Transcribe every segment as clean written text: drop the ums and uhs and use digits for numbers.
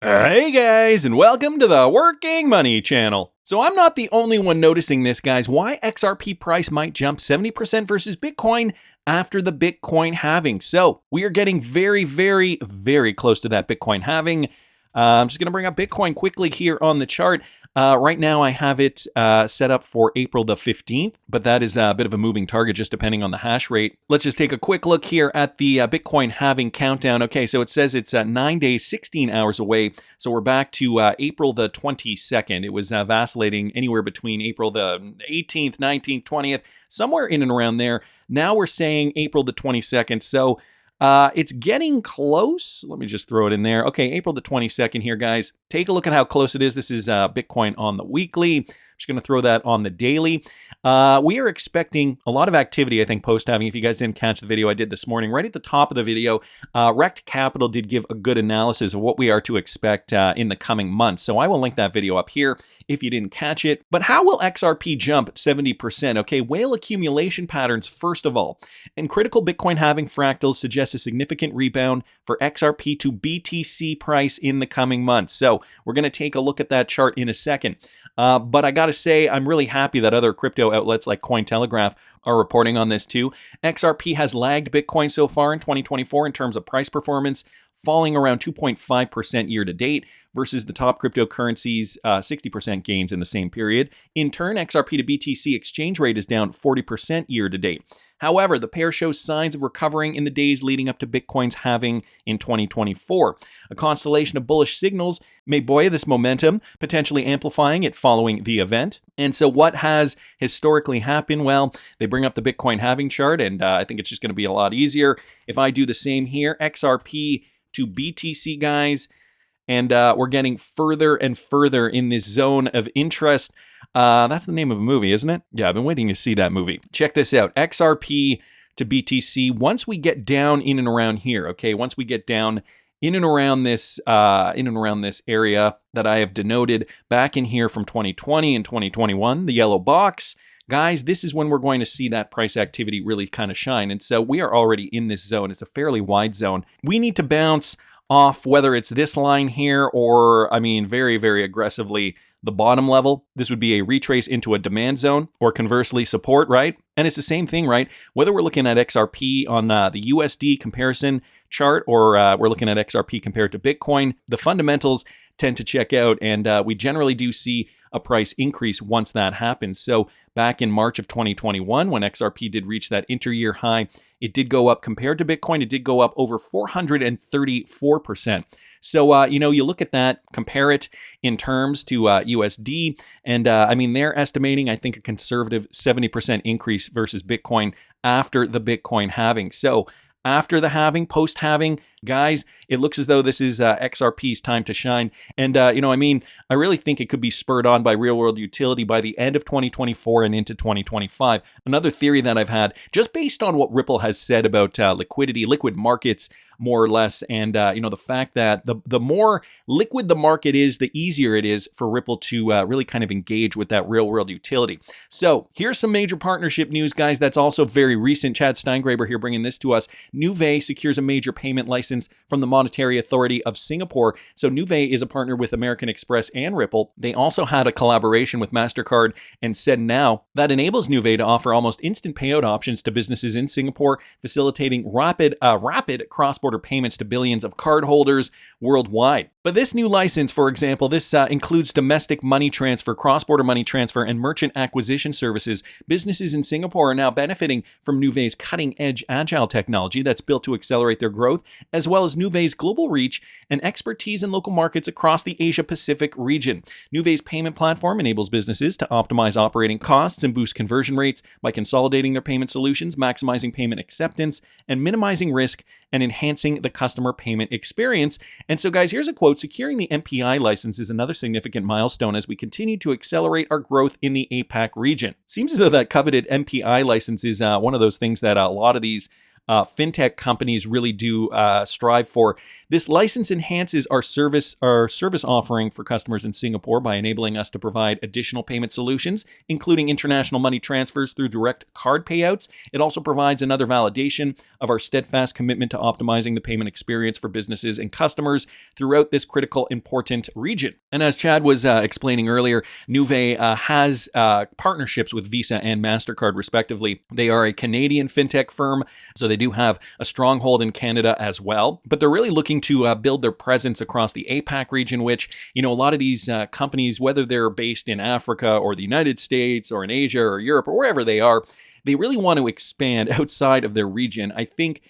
Hey guys, and welcome to the Working Money channel. So I'm not the only one noticing this, guys. Why XRP price might jump 70% versus Bitcoin after the Bitcoin halving. So we are getting very, very, very close to that Bitcoin halving. I'm just going to bring up Bitcoin quickly here on the chart. Right now, I have it set up for April the 15th, but that is a bit of a moving target just depending on the hash rate. Let's just take a quick look here at the Bitcoin halving countdown. Okay, so it says it's 9 days, 16 hours away. So we're back to April the 22nd. It was vacillating anywhere between April the 18th, 19th, 20th, somewhere in and around there. Now we're saying April the 22nd. So it's getting close. Let me just throw it in there. Okay, April the 22nd here, guys. Take a look at how close it is. This is Bitcoin on the weekly. I'm just going to throw that on the daily. We are expecting a lot of activity, I think, post-halving. If you guys didn't catch the video I did this morning, right at the top of the video, Rect Capital did give a good analysis of what we are to expect in the coming months. So I will link that video up here if you didn't catch it. But how will XRP jump 70%? Okay, whale accumulation patterns, first of all. And critical Bitcoin halving fractals suggest a significant rebound for XRP to BTC price in the coming months. So we're going to take a look at that chart in a second. But I got to say, I'm really happy that other crypto outlets like Cointelegraph are reporting on this too. XRP has lagged Bitcoin so far in 2024 in terms of price performance, falling around 2.5% year to date versus the top cryptocurrencies' 60% gains in the same period. In turn, XRP to BTC exchange rate is down 40% year to date. However, the pair shows signs of recovering in the days leading up to Bitcoin's halving in 2024. A constellation of bullish signals may buoy this momentum, potentially amplifying it following the event. And so what has historically happened? Well, they bring up the Bitcoin halving chart, and I think it's just going to be a lot easier. If I do the same here, XRP to BTC, guys, and we're getting further and further in this zone of interest. That's the name of a movie, isn't it? Yeah, I've been waiting to see that movie. Check this out. XRP to BTC. Once we get down in and around here, okay, once we get down in and around this area that I have denoted back in here from 2020 and 2021, the yellow box, guys, this is when we're going to see that price activity really kind of shine. And so we are already in this zone. It's a fairly wide zone. We need to bounce off, whether it's this line here or, very, very aggressively, the bottom level. This would be a retrace into a demand zone or conversely support, right? And it's the same thing, right? Whether we're looking at XRP on the USD comparison chart or we're looking at XRP compared to Bitcoin, the fundamentals tend to check out, and we generally do see a price increase once that happens. So back in March of 2021, when XRP did reach that inter-year high, it did go up compared to Bitcoin. It did go up over 434%. So, you look at that, compare it in terms to USD, and they're estimating, I think, a conservative 70% increase versus Bitcoin after the Bitcoin halving. So after the halving, post-halving, guys, it looks as though this is XRP's time to shine. And, I really think it could be spurred on by real-world utility by the end of 2024 and into 2025. Another theory that I've had, just based on what Ripple has said about liquidity, liquid markets, more or less, and, the fact that the more liquid the market is, the easier it is for Ripple to really kind of engage with that real-world utility. So here's some major partnership news, guys. That's also very recent. Chad Steingraber here bringing this to us. Nuvei secures a major payment license from the Monetary Authority of Singapore. So Nuvei is a partner with American Express and Ripple. They also had a collaboration with MasterCard and SendNow that enables Nuvei to offer almost instant payout options to businesses in Singapore, facilitating rapid cross-border payments to billions of cardholders worldwide. But this new license, for example, this includes domestic money transfer, cross-border money transfer, and merchant acquisition services. Businesses in Singapore are now benefiting from Nuvei's cutting-edge agile technology that's built to accelerate their growth, as well as Nuvei's global reach and expertise in local markets across the Asia-Pacific region. Nuvei's payment platform enables businesses to optimize operating costs and boost conversion rates by consolidating their payment solutions, maximizing payment acceptance, and minimizing risk and enhancing the customer payment experience. And so, guys, here's a quote. Securing the MPI license is another significant milestone as we continue to accelerate our growth in the APAC region. Seems as though that coveted MPI license is one of those things that a lot of these fintech companies really do strive for. This license enhances our service offering for customers in Singapore by enabling us to provide additional payment solutions, including international money transfers through direct card payouts. It also provides another validation of our steadfast commitment to optimizing the payment experience for businesses and customers throughout this critical, important region. And as Chad was explaining earlier, Nuvei has partnerships with Visa and MasterCard, respectively. They are a Canadian fintech firm, so they do have a stronghold in Canada as well. But they're really looking to build their presence across the APAC region, which, a lot of these companies, whether they're based in Africa or the United States or in Asia or Europe or wherever they are, they really want to expand outside of their region. I think,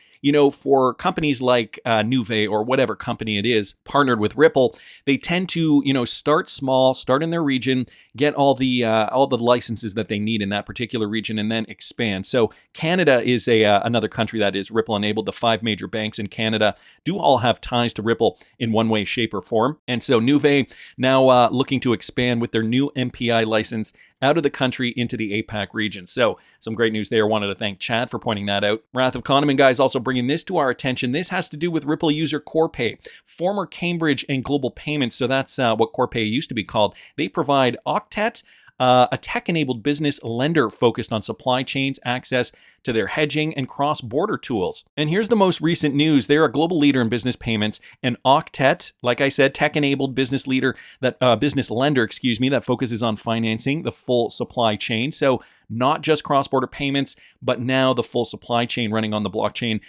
for companies like Nuvei or whatever company it is partnered with Ripple, they tend to, start small, start in their region, get all the licenses that they need in that particular region, and then expand. So Canada is another country that is Ripple enabled. The 5 major banks in Canada do all have ties to Ripple in one way, shape, or form. And so Nuvei now looking to expand with their new MPI license out of the country into the APAC region. So some great news there. Wanted to thank Chad for pointing that out. Wrath of Kahneman, guys, also bringing this to our attention. This has to do with Ripple user Corpay, former Cambridge and Global Payments. So that's what Corpay used to be called. They provide Octet, a tech-enabled business lender focused on supply chains, access to their hedging and cross-border tools. And here's the most recent news. They're a global leader in business payments, and Octet, like I said, tech-enabled business lender, that focuses on financing the full supply chain. So not just cross-border payments, but now the full supply chain running on the blockchain.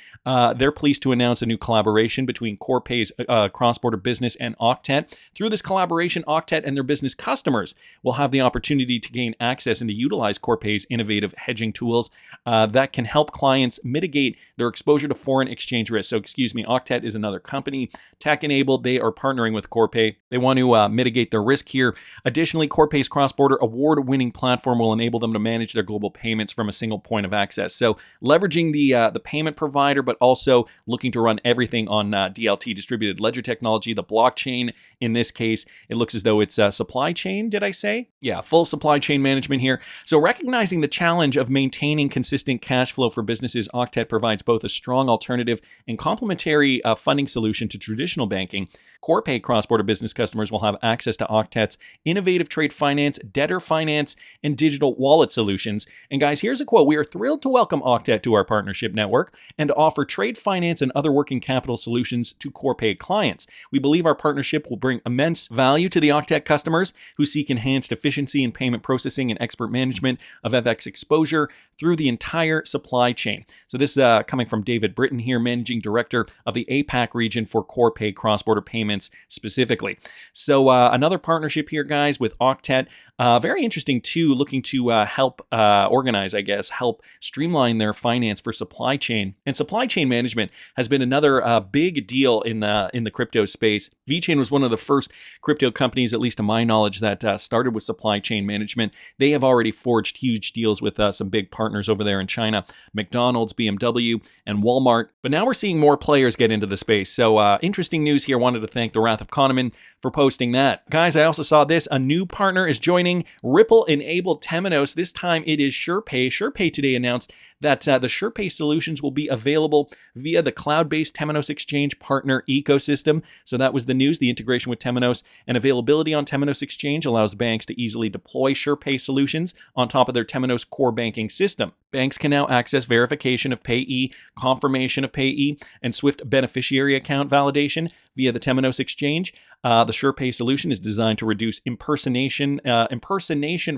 They're pleased to announce a new collaboration between Corpay's cross-border business and Octet. Through this collaboration, Octet and their business customers will have the opportunity to gain access and to utilize Corpay's innovative hedging tools that can help clients mitigate their exposure to foreign exchange risk. So, Octet is another company, tech-enabled. They are partnering with Corpay. They want to mitigate their risk here. Additionally, Corpay's cross-border award-winning platform will enable them to manage their global payments from a single point of access. So leveraging the payment provider, but also looking to run everything on DLT, distributed ledger technology, the blockchain. In this case, it looks as though it's supply chain, did I say? Yeah, full supply chain management here. So recognizing the challenge of maintaining consistent cash flow for businesses, Octet provides both a strong alternative and complementary funding solution to traditional banking. Corpay cross-border business customers will have access to Octet's innovative trade finance, debtor finance, and digital wallet solutions. And guys, here's a quote. We are thrilled to welcome Octet to our partnership network and to offer trade finance and other working capital solutions to Corpay clients. We believe our partnership will bring immense value to the Octet customers who seek enhanced efficiency in payment processing and expert management of FX exposure through the entire supply chain. So this is coming from David Britton here, Managing Director of the APAC region for Corpay cross-border payments specifically. So another partnership here, guys, with Octet. Very interesting too, looking to help organize, help streamline their finance for supply chain. And supply chain management has been another big deal in the crypto space. VeChain was one of the first crypto companies, at least to my knowledge, that started with supply chain management. They have already forged huge deals with some big partners over there in China, McDonald's, BMW, and Walmart. But now we're seeing more players get into the space. So interesting news here. Wanted to thank the Wrath of Kahneman for posting that. Guys, I also saw this. A new partner is joining Ripple-enabled Temenos. This time it is SurePay. SurePay today announced that the SurePay solutions will be available via the cloud-based Temenos Exchange partner ecosystem. So that was the news. The integration with Temenos and availability on Temenos Exchange allows banks to easily deploy SurePay solutions on top of their Temenos core banking system. Banks can now access verification of payee, confirmation of payee, and Swift beneficiary account validation via the Temenos Exchange. The SurePay solution is designed to reduce impersonation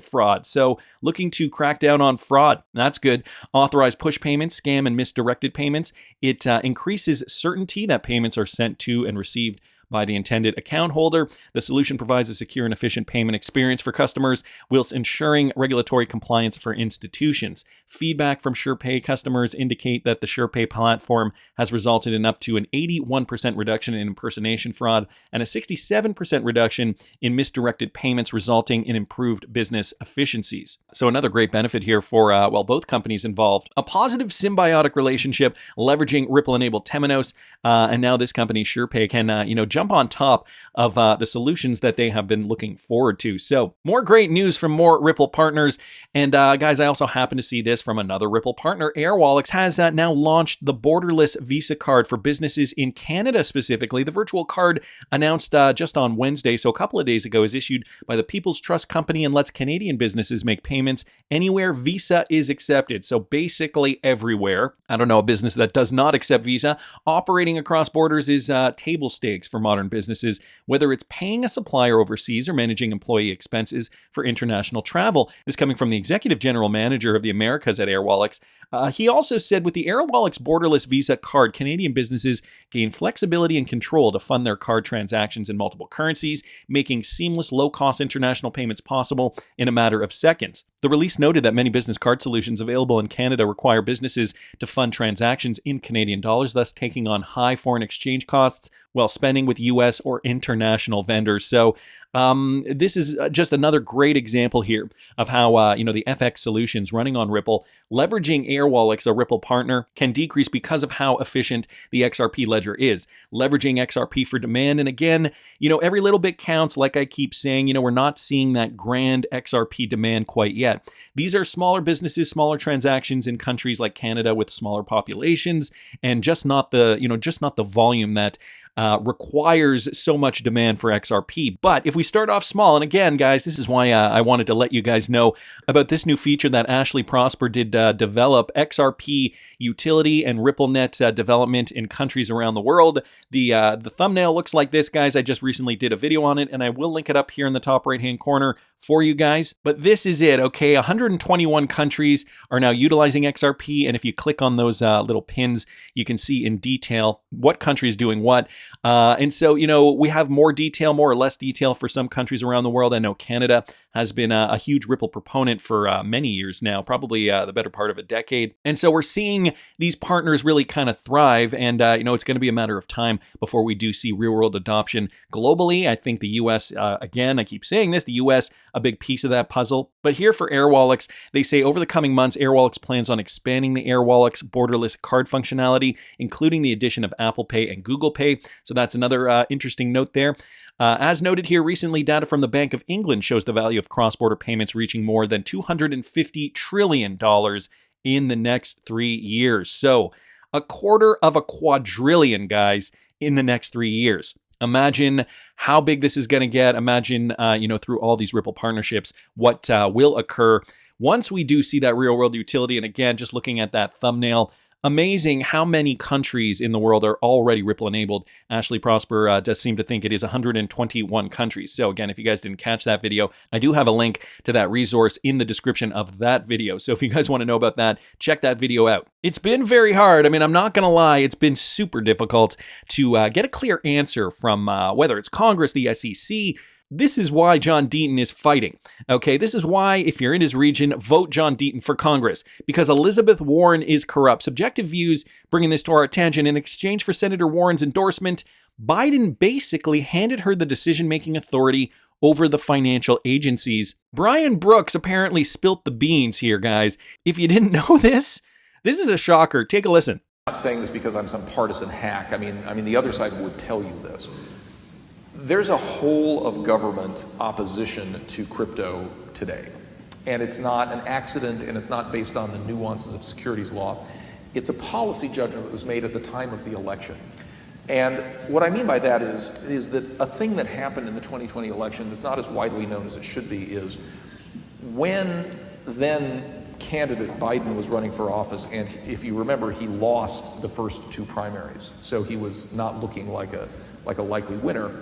fraud. So looking to crack down on fraud. That's good. Authorized push payments, scam, and misdirected payments. It increases certainty that payments are sent to and received by the intended account holder. The solution provides a secure and efficient payment experience for customers whilst ensuring regulatory compliance for institutions. Feedback from SurePay customers indicate that the SurePay platform has resulted in up to an 81% reduction in impersonation fraud and a 67% reduction in misdirected payments, resulting in improved business efficiencies. So another great benefit here for, both companies involved. A positive symbiotic relationship leveraging Ripple-enabled Temenos, and now this company, SurePay, can, jump jump on top of the solutions that they have been looking forward to. So more great news from more Ripple partners. And guys, I also happen to see this from another Ripple partner. AirWallex has now launched the borderless Visa card for businesses in Canada specifically. The virtual card announced just on Wednesday, so a couple of days ago, is issued by the People's Trust Company and lets Canadian businesses make payments anywhere Visa is accepted. So basically everywhere. I don't know a business that does not accept Visa. Operating across borders is table stakes for modern businesses, whether it's paying a supplier overseas or managing employee expenses for international travel. This coming from the executive general manager of the Americas at AirWallex. He also said with the AirWallex borderless Visa card, Canadian businesses gain flexibility and control to fund their card transactions in multiple currencies, making seamless, low-cost international payments possible in a matter of seconds. The release noted that many business card solutions available in Canada require businesses to fund transactions in Canadian dollars, thus taking on high foreign exchange costs while spending with U.S. or international vendors. So this is just another great example here of how the FX solutions running on Ripple, leveraging AirWallex, a Ripple partner, can decrease because of how efficient the XRP ledger is. Leveraging XRP for demand, and again, every little bit counts. Like I keep saying, we're not seeing that grand XRP demand quite yet. These are smaller businesses, smaller transactions in countries like Canada with smaller populations, and just not the volume that requires so much demand for XRP. But if we start off small, and again, guys, this is why I wanted to let you guys know about this new feature that Ashley Prosper did develop, XRP utility and RippleNet development in countries around the world. The thumbnail looks like this, guys. I just recently did a video on it, and I will link it up here in the top right-hand corner for you guys. But this is it, okay? 121 countries are now utilizing XRP, and if you click on those little pins, you can see in detail what country is doing what. And so, we have more detail, more or less detail for some countries around the world. I know Canada has been a huge Ripple proponent for many years now, probably the better part of a decade. And so we're seeing these partners really kind of thrive. And, it's going to be a matter of time before we do see real world adoption globally. I think the US, again, I keep saying this, the US, a big piece of that puzzle. But here for AirWallex, they say over the coming months, AirWallex plans on expanding the AirWallex borderless card functionality, including the addition of Apple Pay and Google Pay. So that's another interesting note there. As noted here recently, data from the Bank of England shows the value of cross-border payments reaching more than $250 trillion in the next 3 years. So $250 quadrillion, guys, in the next 3 years. Imagine how big this is going to get. Imagine, through all these Ripple partnerships, what will occur once we do see that real world utility. And again, just looking at that thumbnail, amazing how many countries in the world are already Ripple enabled. Ashley Prosper does seem to think it is 121 countries. So again, if you guys didn't catch that video, I do have a link to that resource in the description of that video. So if you guys want to know about that, check that video out. It's been very hard. I mean, I'm not going to lie. It's been super difficult to get a clear answer from whether it's Congress, the SEC. This is why John Deaton is fighting. Okay, this is why, if you're in his region, vote John Deaton for Congress. Because Elizabeth Warren is corrupt. Subjective Views bringing this to our attention. In exchange for Senator Warren's endorsement, Biden basically handed her the decision-making authority over the financial agencies. Brian Brooks apparently spilt the beans here, guys. If you didn't know this is a shocker. Take a listen. I'm not saying this because I'm some partisan hack. I mean, the other side would tell you this. There's a whole of government opposition to crypto today. And it's not an accident, and it's not based on the nuances of securities law. It's a policy judgment that was made at the time of the election. And what I mean by that is that a thing that happened in the 2020 election that's not as widely known as it should be is when then candidate Biden was running for office, and if you remember, he lost the first two primaries. So he was not looking like a likely winner.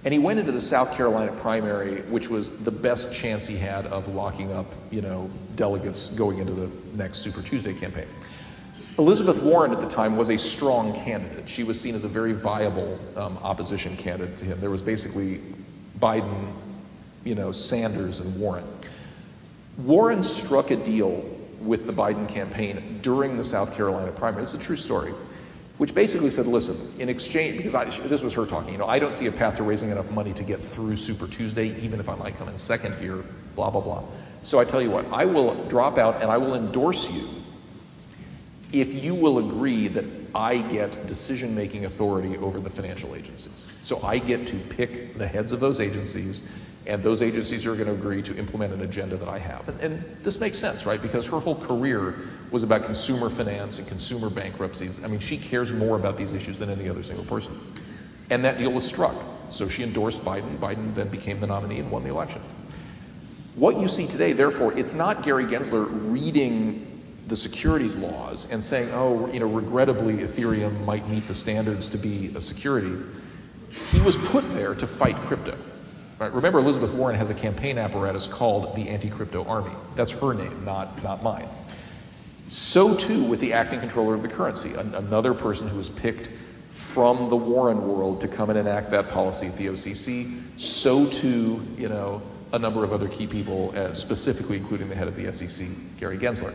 And he went into the South Carolina primary, which was the best chance he had of locking up, delegates going into the next Super Tuesday campaign. Elizabeth Warren at the time was a strong candidate. She was seen as a very viable opposition candidate to him. There was basically Biden, Sanders, and Warren. Warren struck a deal with the Biden campaign during the South Carolina primary. It's a true story. Which basically said, listen, in exchange, because this was her talking, I don't see a path to raising enough money to get through Super Tuesday, even if I might come in second here, blah, blah, blah. So I tell you what, I will drop out and I will endorse you if you will agree that I get decision-making authority over the financial agencies. So I get to pick the heads of those agencies, and those agencies are going to agree to implement an agenda that I have. And this makes sense, right? Because her whole career was about consumer finance and consumer bankruptcies. I mean, she cares more about these issues than any other single person. And that deal was struck. So she endorsed Biden. Biden then became the nominee and won the election. What you see today, therefore, it's not Gary Gensler reading the securities laws and saying, oh, you know, regrettably, Ethereum might meet the standards to be a security. He was put there to fight crypto. Right? Remember, Elizabeth Warren has a campaign apparatus called the Anti-Crypto Army. That's her name, not mine. So too with the acting controller of the currency, another person who was picked from the Warren world to come and enact that policy at the OCC. So too, you know, a number of other key people, specifically including the head of the SEC, Gary Gensler.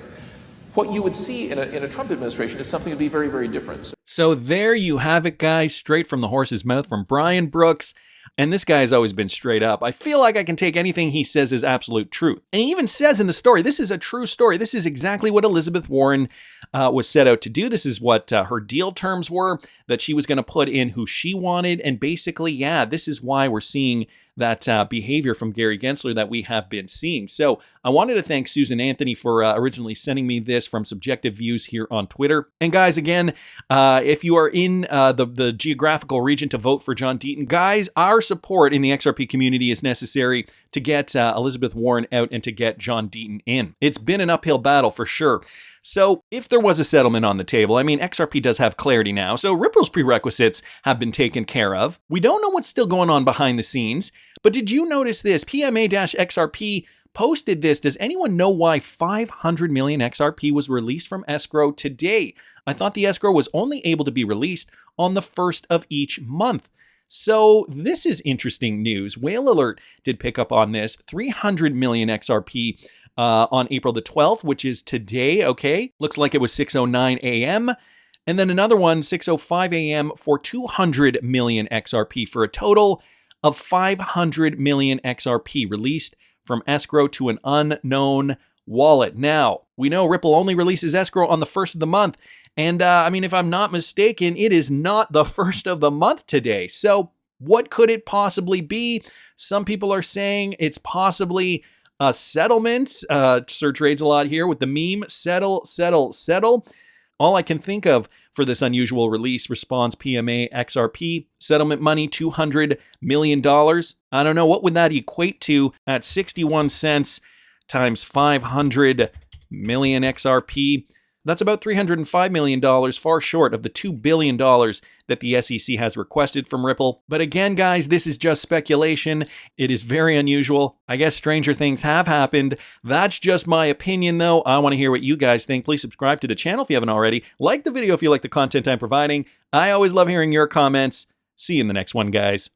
What you would see in a Trump administration is something that would be very, very different. So there you have it, guys, straight from the horse's mouth from Brian Brooks. And this guy has always been straight up. I feel like I can take anything he says as absolute truth. And he even says in the story, this is a true story. This is exactly what Elizabeth Warren was set out to do. This is what her deal terms were, that she was going to put in who she wanted. And basically, yeah, this is why we're seeing that behavior from Gary Gensler that we have been seeing. So I wanted to thank Susan Anthony for originally sending me this from Subjective Views here on Twitter. And guys, again, if you are in the geographical region to vote for John Deaton, guys, our support in the XRP community is necessary to get Elizabeth Warren out and to get John Deaton in. It's been an uphill battle for sure. So if there was a settlement on the table, I mean, XRP does have clarity now, so Ripple's prerequisites have been taken care of. We don't know what's still going on behind the scenes, but did you notice this? PMA-XRP posted this. Does anyone know why 500 million XRP was released from escrow today? I thought the escrow was only able to be released on the first of each month. So this is interesting news. Whale Alert did pick up on this. 300 million XRP on April the 12th, which is today, okay? Looks like it was 6:09 a.m. And then another one, 6:05 a.m. for 200 million XRP for a total of 500 million XRP released from escrow to an unknown wallet. Now, we know Ripple only releases escrow on the first of the month. And I mean, if I'm not mistaken, it is not the first of the month today. So what could it possibly be? Some people are saying it's possibly a settlement. Sir trades a lot here with the meme, settle, settle, settle. All I can think of for this unusual release, response PMA XRP, settlement money, $200 million. I don't know, what would that equate to at 61 cents times 500 million XRP? That's about $305 million, far short of the $2 billion that the SEC has requested from Ripple. But again, guys, this is just speculation. It is very unusual. I guess stranger things have happened. That's just my opinion, though. I want to hear what you guys think. Please subscribe to the channel if you haven't already. Like the video if you like the content I'm providing. I always love hearing your comments. See you in the next one, guys.